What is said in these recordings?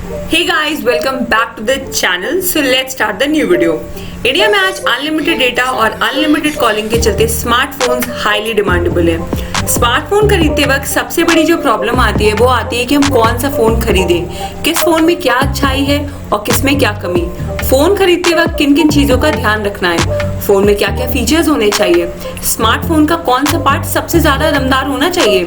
Hey guys, welcome back to the channel. So let's start the new video. India में आज unlimited data और unlimited calling के चलते smartphones highly demandable है। Smartphone खरीदते वक्त सबसे बड़ी जो प्रॉब्लम आती है वो आती है कि हम कौन सा फोन खरीदें, किस फोन में क्या अच्छाई है और किस में क्या कमी। फोन खरीदते वक्त किन किन चीजों का ध्यान रखना है, फोन में क्या क्या फीचर्स होने चाहिए, स्मार्टफोन का कौन सा पार्ट सबसे ज्यादा दमदार होना चाहिए।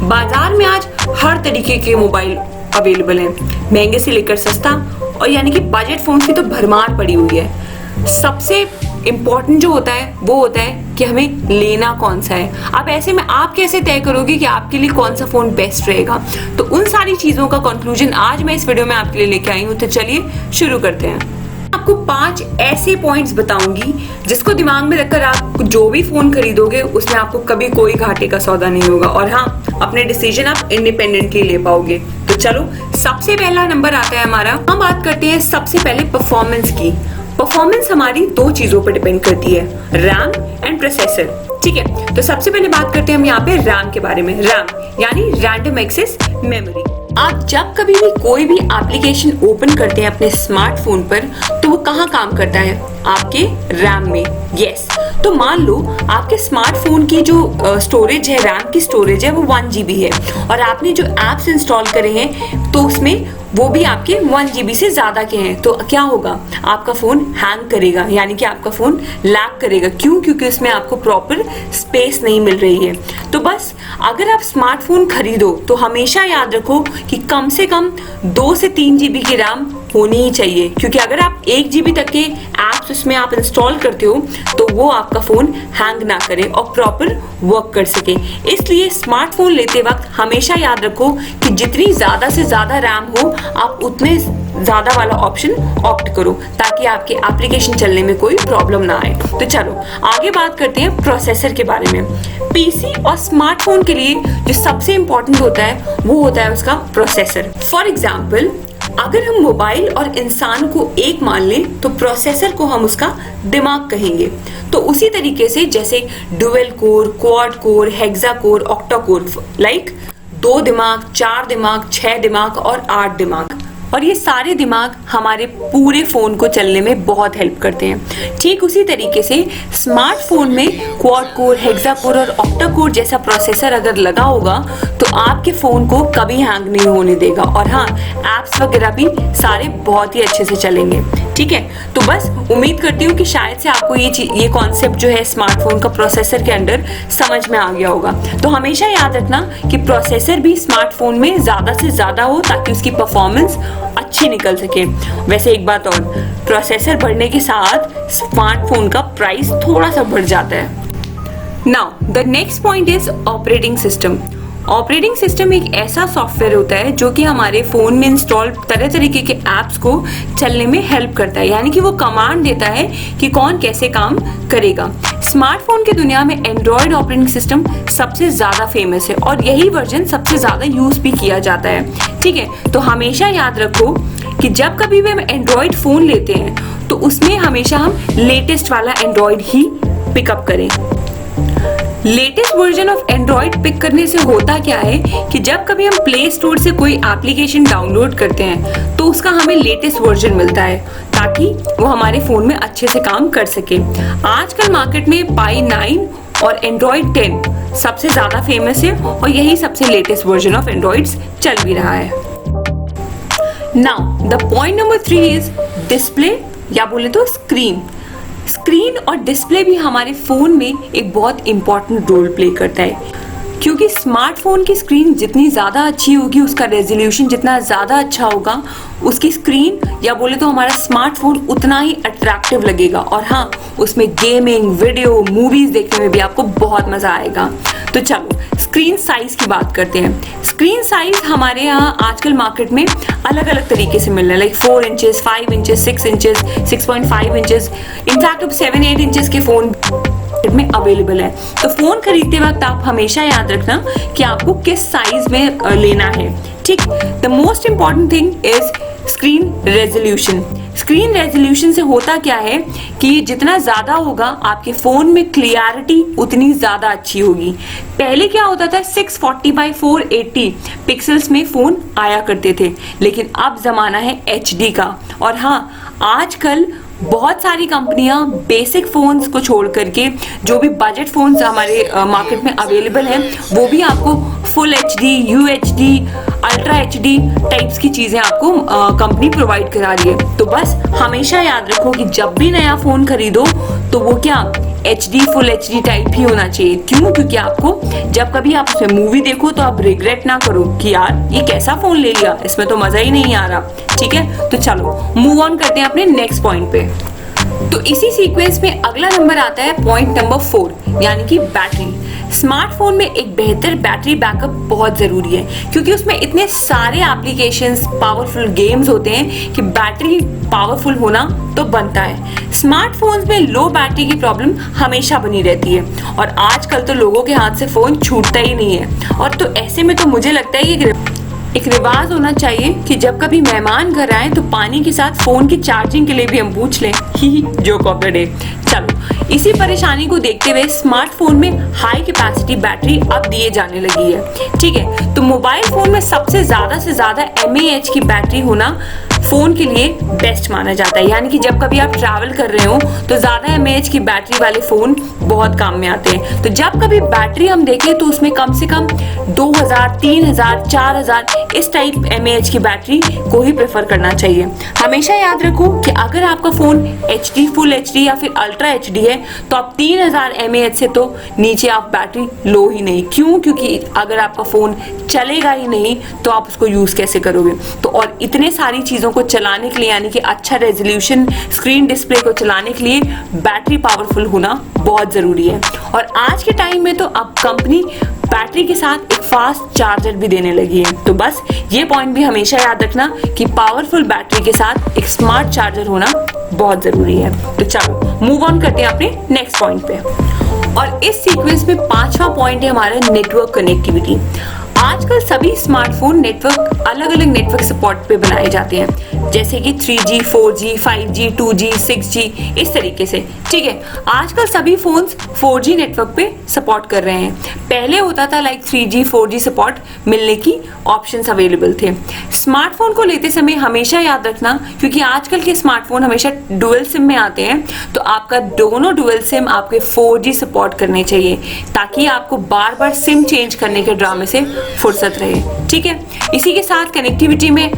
बाजार में आज हर तरीके के मोबाइल अवेलेबल है, महंगे से लेकर सस्ता और यानी कि बजट फोन की तो भरमार पड़ी हुई है। सबसे इम्पोर्टेंट जो होता है वो होता है कि हमें लेना कौन सा है। अब ऐसे में आप कैसे तय करोगे कि आपके लिए कौन सा फोन बेस्ट रहेगा। तो उन सारी चीजों का कंक्लूजन आज मैं इस वीडियो में आपके लिए लेके आई हूँ। तो चलिए शुरू करते हैं। आपको 5 ऐसे पॉइंट्स बताऊंगी जिसको दिमाग में रखकर आप जो भी फोन खरीदोगे उसमें आपको कभी कोई घाटे का सौदा नहीं होगा और हाँ, अपने डिसीजन आप इंडिपेंडेंटली ले पाओगे। तो चलो, सबसे पहला नंबर आता है हमारा। हम बात करते हैं सबसे पहले परफॉर्मेंस की। परफॉर्मेंस हमारी 2 चीजों पर डिपेंड करती है, रैम एंड प्रोसेसर। ठीक है, तो सबसे पहले बात करते हैं हम यहाँ पे रैम के बारे में। रैम यानी रैंडम एक्सेस मेमोरी। आप जब कभी भी कोई भी एप्लीकेशन ओपन करते हैं अपने स्मार्टफोन पर तो वो कहाँ काम करता है? आपके रैम में। यस, तो मान लो आपके स्मार्टफोन की जो स्टोरेज है, रैम की स्टोरेज है, वो 1 GB है और आपने जो एप्स इंस्टॉल करे हैं तो उसमें वो भी आपके 1 GB से ज्यादा के हैं। तो क्या होगा? आपका फोन हैंग करेगा, यानी कि आपका फोन लैग करेगा। क्यों? क्योंकि उसमें आपको प्रॉपर स्पेस नहीं मिल रही है। तो बस अगर आप स्मार्टफोन खरीदो तो हमेशा याद रखो कि कम से कम 2 से 3 GB की रैम होनी ही चाहिए, क्योंकि अगर आप 1 GB तक के एप्स उसमें आप इंस्टॉल करते हो तो वो आपका फोन हैंग ना करे और प्रॉपर वर्क कर सके। इसलिए स्मार्टफोन लेते वक्त हमेशा याद रखो कि जितनी ज्यादा से ज्यादा रैम हो आप उतने ज्यादा वाला ऑप्शन ऑप्ट करो ताकि आपके एप्लीकेशन चलने में कोई प्रॉब्लम ना आए। तो चलो आगे बात करते हैं प्रोसेसर के बारे में। पीसी और स्मार्टफोन के लिए जो सबसे इंपॉर्टेंट होता है वो होता है उसका प्रोसेसर। फॉर एग्जाम्पल, अगर हम मोबाइल और इंसान को एक मान लें तो प्रोसेसर को हम उसका दिमाग कहेंगे। तो उसी तरीके से जैसे dual core, quad core, hexa core, octa core, like 2 दिमाग, 4 दिमाग, 6 दिमाग और 8 दिमाग, और ये सारे दिमाग हमारे पूरे फोन को चलने में बहुत हेल्प करते हैं। ठीक उसी तरीके से स्मार्टफोन में क्वाड कोर, हेक्सा कोर और ऑक्टा कोर जैसा प्रोसेसर अगर लगा होगा तो आपके फोन को कभी हैंग नहीं होने देगा और हाँ, एप्स वगैरह भी सारे बहुत ही अच्छे से चलेंगे। ठीक है, तो बस उम्मीद करती हूँ कि शायद से आपको ये कॉन्सेप्ट जो है स्मार्टफोन का प्रोसेसर के अंदर समझ में आ गया होगा। तो हमेशा याद रखना कि प्रोसेसर भी स्मार्टफोन में ज्यादा से ज्यादा हो ताकि उसकी परफॉर्मेंस अच्छी निकल सके। वैसे एक बात और, प्रोसेसर बढ़ने के साथ स्मार्टफोन का प्राइस थोड़ा सा बढ़ जाता है। Now the next point is operating system. Operating system एक ऐसा सॉफ्टवेयर होता है जो कि हमारे फोन में इंस्टॉल तरह तरीके के एप्स को चलने में हेल्प करता है, यानी कि वो कमांड देता है कि कौन कैसे काम करेगा। स्मार्टफोन की दुनिया में एंड्रॉयड ऑपरेटिंग सिस्टम सबसे ज्यादा फेमस है और यही वर्जन सबसे ज्यादा यूज भी किया जाता है। ठीक है, तो हमेशा याद रखो कि जब कभी भी हम एंड्रॉयड फोन लेते हैं तो उसमें हमेशा हम लेटेस्ट वाला एंड्रॉयड ही पिकअप करें। Latest version of android pick करने से होता क्या है कि जब कभी हम प्ले स्टोर से कोई एप्लीकेशन डाउनलोड करते हैं तो उसका हमें लेटेस्ट वर्जन मिलता है ताकि वो हमारे फोन में अच्छे से काम कर सके। आजकल मार्केट में पाई 9 और एंड्रॉयड 10 सबसे ज्यादा फेमस है और यही सबसे लेटेस्ट वर्जन ऑफ एंड्रॉइड्स चल भी रहा है। Now the point number 3 is display, या बोले तो स्क्रीन। स्क्रीन और डिस्प्ले भी हमारे फोन में एक बहुत इंपॉर्टेंट रोल प्ले करता है, क्योंकि स्मार्टफोन की स्क्रीन जितनी ज़्यादा अच्छी होगी, उसका रेजोल्यूशन जितना ज़्यादा अच्छा होगा, उसकी स्क्रीन या बोले तो हमारा स्मार्टफोन उतना ही अट्रैक्टिव लगेगा और हाँ, उसमें गेमिंग, वीडियो, मूवीज देखने में भी आपको बहुत मज़ा आएगा। तो चलो स्क्रीन साइज की बात करते हैं। स्क्रीन साइज हमारे यहाँ आजकल मार्केट में अलग अलग तरीके से मिल रहा है, like 4 inches, 5 inches, 6 inches, 6.5 inches, in fact अब 7-8 इंचेस के फोन में अवेलेबल है। तो फोन खरीदते वक्त आप हमेशा याद रखना कि आपको किस साइज में लेना है। ठीक, the most important thing is screen resolution. Screen resolution से होता क्या है कि जितना ज्यादा होगा आपके फोन में क्लियरिटी उतनी ज्यादा अच्छी होगी। पहले क्या होता था 640x480 पिक्सल्स में फोन आया करते थे, लेकिन अब जमाना है HD का। और हाँ, आजकल बहुत सारी कंपनियां बेसिक फोन्स को छोड़ करके जो भी बजट फोन्स हमारे मार्केट में अवेलेबल हैं वो भी आपको full HD, UHD, ultra HD types की चीजें आपको कंपनी प्रोवाइड करा रही है। तो बस हमेशा याद रखो कि जब भी नया फोन खरीदो तो वो क्या HD, फुल HD टाइप ही होना चाहिए। क्यों? क्योंकि आपको जब कभी आप उसमें मूवी देखो तो आप रिग्रेट ना करो कि यार ये कैसा फोन ले लिया, इसमें तो मजा ही नहीं आ रहा। ठीक है, तो चलो मूव ऑन करते हैं अपने नेक्स्ट पॉइंट पे। तो इसी सीक्वेंस में अगला नंबर आता है पॉइंट नंबर 4, यानी कि बैटरी। स्मार्टफोन में एक बेहतर बैटरी बैकअप बहुत जरूरी है, क्योंकि उसमें इतने सारे एप्लीकेशंस, पावरफुल गेम्स होते हैं कि बैटरी पावरफुल होना तो बनता है। स्मार्टफोन्स में लो बैटरी की प्रॉब्लम हमेशा बनी रहती है और आजकल तो लोगों के हाथ से फोन छूटता ही नहीं है। और तो ऐसे में तो मुझे लगता है कि एक रिवाज होना चाहिए कि जब कभी मेहमान घर आए तो पानी के साथ फोन की चार्जिंग के लिए भी हम पूछ लें। ही जोक ऑफ द डे। चलो, इसी परेशानी को देखते हुए स्मार्टफोन में हाई कैपेसिटी बैटरी अब दिए जाने लगी है। ठीक है, तो मोबाइल फोन में सबसे ज्यादा से ज्यादा mAh की बैटरी होना फोन के लिए बेस्ट माना जाता है। यानी कि जब कभी आप ट्रैवल कर रहे हो तो ज्यादा mAh की बैटरी वाले फोन बहुत काम में आते हैं। तो जब कभी बैटरी हम देखें तो उसमें कम से कम 2000, 3000, 4000 इस टाइप mAh की बैटरी को ही प्रेफर करना चाहिए। हमेशा याद रखो कि अगर आपका फोन HD, फुल HD या फिर अल्ट्रा HD है तो आप 3000 mAh से तो नीचे आप बैटरी लो ही नहीं। क्यों? क्योंकि अगर आपका फोन चलेगा ही नहीं तो आप उसको यूज कैसे करोगे। तो और इतने सारी चीजों को चलाने के लिए, यानी कि अच्छा रेजोल्यूशन स्क्रीन डिस्प्ले को चलाने के लिए बैटरी पावरफुल होना बहुत जरूरी है। और आज के टाइम में तो अब कंपनी बैटरी के साथ एक फास्ट चार्जर भी देने लगी है। तो बस ये पॉइंट भी हमेशा याद रखना कि पावरफुल बैटरी के साथ एक स्मार्ट चार्जर होना बहुत जरूरी है। तो चलो मूव ऑन करते हैं अपने नेक्स्ट पॉइंट पे। और इस सीक्वेंस में 5वां पॉइंट है हमारा नेटवर्क कनेक्टिविटी। आजकल सभी स्मार्टफोन नेटवर्क अलग अलग नेटवर्क सपोर्ट पे बनाए जाते हैं, जैसे कि 3G, 4G, 5G, 2G, 6G इस तरीके से। ठीक है, आजकल सभी फोन्स 4G नेटवर्क पे सपोर्ट कर रहे हैं। पहले होता था लाइक 3G, 4G सपोर्ट मिलने की ऑप्शंस अवेलेबल थे। स्मार्टफोन को लेते समय हमेशा याद रखना, क्योंकि आजकल के स्मार्टफोन हमेशा डुअल सिम में आते हैं, तो आपका दोनों डुअल सिम आपके 4G सपोर्ट करने चाहिए, ताकि आपको बार बार सिम चेंज करने के ड्रामे से फुर्सत रहे। ठीक है, इसी के साथ कनेक्टिविटी में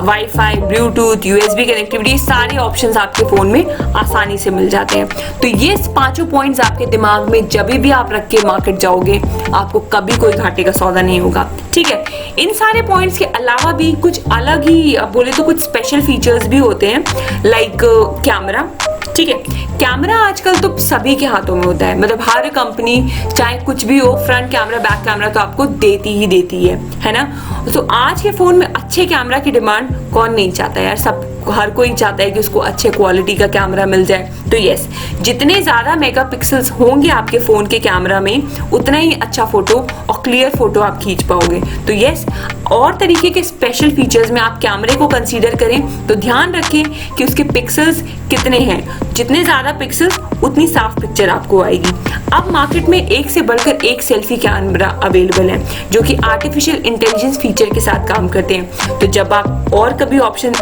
वाईफाई, ब्लूटूथ, USB कनेक्टिविटी, सारे ऑप्शंस आपके फोन में आसानी से मिल जाते हैं। तो ये 5 पॉइंट्स आपके दिमाग में जब भी आप रख के मार्केट जाओगे आपको कभी कोई घाटे का सौदा नहीं होगा। ठीक है, इन सारे पॉइंट्स के अलावा भी कुछ अलग ही बोले तो कुछ स्पेशल फीचर्स भी होते हैं, लाइक कैमरा। ठीक है, कैमरा आजकल तो सभी के हाथों में होता है, मतलब हर कंपनी चाहे कुछ भी हो, फ्रंट कैमरा, बैक कैमरा तो आपको देती ही देती है ना। तो आज के फोन में अच्छे कैमरा की डिमांड कौन नहीं चाहता यार, सब हर कोई चाहता है कि उसको अच्छे क्वालिटी का कैमरा मिल जाए। तो यस, जितने ज्यादा मेगापिक्सल्स होंगे आपके फोन के कैमरा में उतना ही अच्छा फोटो और क्लियर फोटो आप खींच पाओगे। तो यस, और तरीके के स्पेशल फीचर्स में आप कैमरे को कंसीडर करें तो ध्यान रखें कि उसके पिक्सल्स कितने हैं। जितने ज्यादा पिक्सल्स उतनी साफ पिक्चर आपको आएगी। अब मार्केट में एक से बढ़कर एक सेल्फी कैमरा अवेलेबल है जो कि आर्टिफिशियल इंटेलिजेंस फीचर के साथ काम करते हैं। तो जब आप और कभी ऑप्शन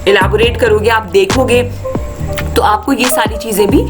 इलैबोरेट करोगे, आप देखोगे तो आपको ये सारी चीजें भी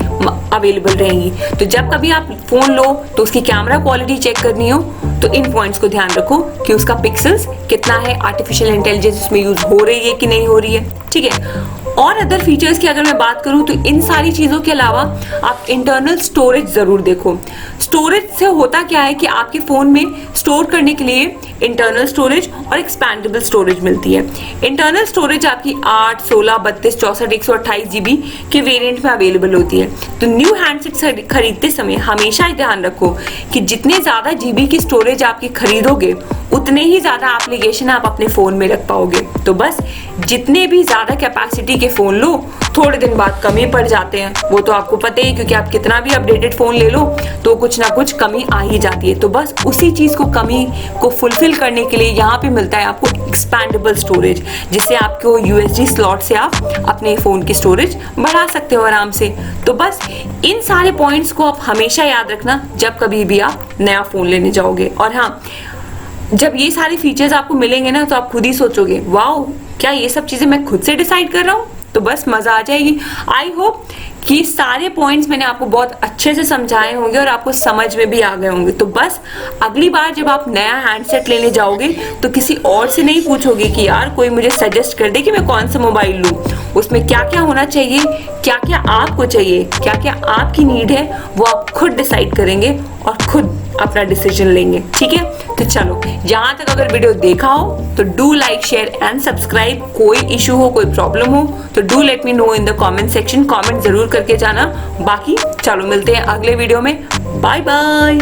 अवेलेबल रहेंगी। तो जब कभी आप फोन लो तो उसकी कैमरा क्वालिटी चेक करनी हो तो इन पॉइंट्स को ध्यान रखो कि उसका पिक्सल्स कितना है, आर्टिफिशियल इंटेलिजेंस उसमें यूज हो रही है कि नहीं हो रही है। ठीक है, और अदर फीचर्स की अगर मैं बात करूं तो इन सारी चीजों के अलावा आप इंटरनल स्टोरेज जरूर देखो। स्टोरेज से होता क्या है कि आपके फोन में स्टोर करने के लिए इंटरनल स्टोरेज और एक्सपैंडेबल स्टोरेज मिलती है। इंटरनल स्टोरेज आपकी 8, 16, 32, 64, 128 GB के वेरिएंट में अवेलेबल होती है। तो न्यू हैंडसेट खरीदते समय हमेशा ध्यान रखो कि जितने ज्यादा GB की स्टोरेज आपकी खरीदोगे उतने ही ज्यादा एप्लीकेशन आप अपने फोन में रख पाओगे। तो बस जितने भी ज्यादा कैपेसिटी के फोन लो थोड़े दिन बाद कम ही पड़ जाते हैं, वो तो आपको पता ही, क्योंकि आप कितना भी अपडेटेड फोन ले लो तो कुछ कुछ ना कुछ कमी आ ही जाती है। तो बस उसी चीज को कमी को फुलफिल करने के लिए यहाँ पे मिलता है आपको एक्सपैंडेबल स्टोरेज, जिससे आपको USB स्लॉट से आप अपने फोन की स्टोरेज बढ़ा सकते हो आराम से। तो बस इन सारे पॉइंट्स को आप हमेशा याद रखना जब कभी भी आप नया फोन लेने जाओगे। और हाँ, जब ये सारे फीचर्स आपको मिलेंगे ना तो आप खुद ही सोचोगे वाओ, क्या ये सब चीजें मैं खुद से डिसाइड कर रहा हूँ। तो बस मजा आ जाएगी। आई होप कि सारे पॉइंट्स मैंने आपको बहुत अच्छे से समझाए होंगे और आपको समझ में भी आ गए होंगे। तो बस अगली बार जब आप नया हैंडसेट लेने जाओगे तो किसी और से नहीं पूछोगे कि यार कोई मुझे सजेस्ट कर दे कि मैं कौन सा मोबाइल लूँ, उसमें क्या क्या होना चाहिए, क्या क्या आपको चाहिए, क्या क्या आपकी नीड है, वो आप खुद डिसाइड करेंगे और खुद अपना डिसीजन लेंगे। ठीक है, तो चलो यहाँ तक अगर वीडियो देखा हो तो do like, share and subscribe. कोई इशू हो, कोई प्रॉब्लम हो तो do let me know in the comment section. Comment जरूर करके जाना। बाकी चलो मिलते हैं अगले वीडियो में। Bye bye.